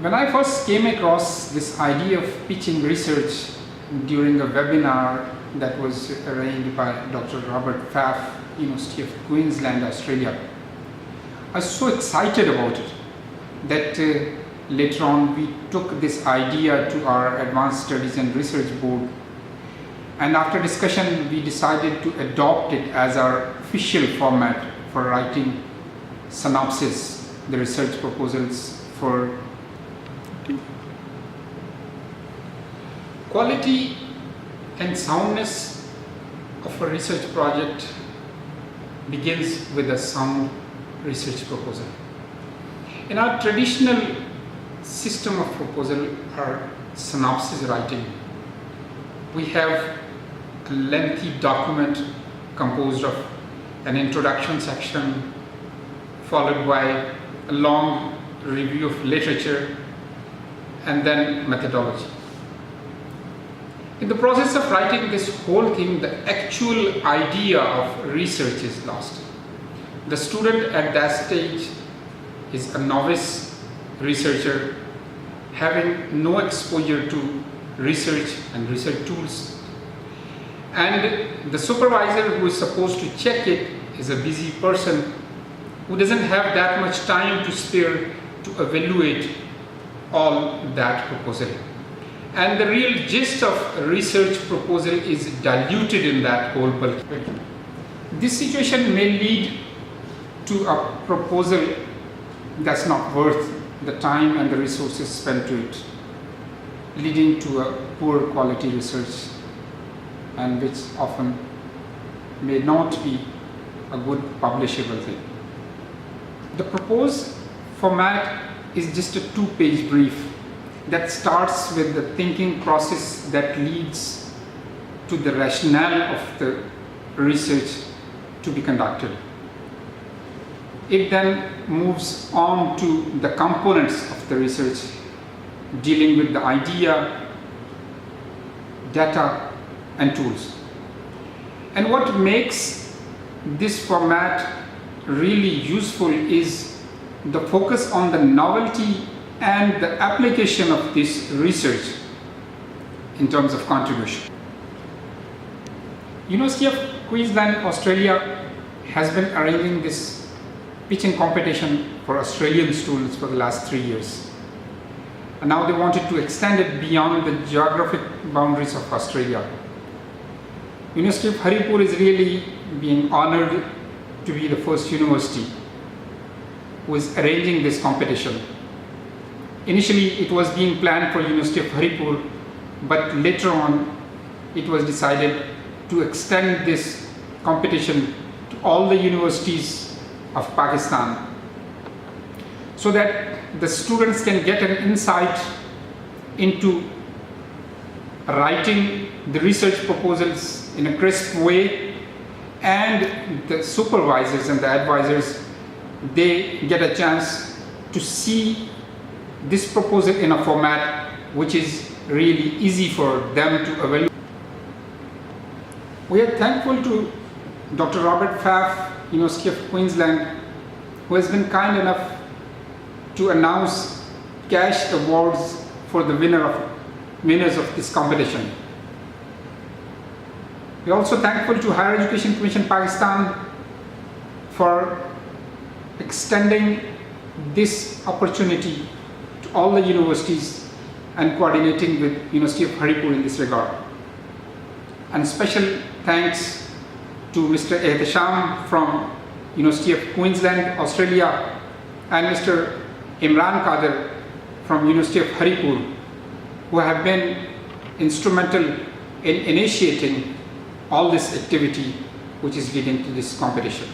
When I first came across this idea of pitching research during a webinar that was arranged by Dr. Robert Faff, University of Queensland, Australia, I was so excited about it that later on we took this idea to our Advanced Studies and Research Board, and after discussion we decided to adopt it as our official format for writing synopsis, the research proposals for quality and soundness of a research project begins with a sound research proposal. In our traditional system of proposal or synopsis writing, we have a lengthy document composed of an introduction section followed by a long review of literature and then methodology. In the process of writing this whole thing, the actual idea of research is lost. The student at that stage is a novice researcher having no exposure to research and research tools. And the supervisor who is supposed to check it is a busy person who doesn't have that much time to spare to evaluate all that proposal. And the real gist of a research proposal is diluted in that whole bulk. This situation may lead to a proposal that's not worth the time and the resources spent to it, leading to a poor quality research, and which often may not be a good publishable thing. The proposed format is just a 2-page brief that starts with the thinking process that leads to the rationale of the research to be conducted. It then moves on to the components of the research, dealing with the idea, data, and tools. And what makes this format really useful is the focus on the novelty and the application of this research in terms of contribution. University of Queensland, Australia has been arranging this pitching competition for Australian students for the last 3 years. And now they wanted to extend it beyond the geographic boundaries of Australia. University of Haripur is really being honored to be the first university who is arranging this competition. Initially, it was being planned for University of Haripur, but later on, it was decided to extend this competition to all the universities of Pakistan, so that the students can get an insight into writing the research proposals in a crisp way, and the supervisors and the advisors, they get a chance to see this proposal in a format which is really easy for them to evaluate. We are thankful to Dr. Robert Faff, University of Queensland, who has been kind enough to announce cash awards for the winners of this competition. We are also thankful to Higher Education Commission Pakistan for extending this opportunity to all the universities and coordinating with University of Haripur in this regard. And special thanks to Mr. Ehtesham from University of Queensland, Australia, and Mr. Imran Kadir from University of Haripur, who have been instrumental in initiating all this activity which is leading to this competition.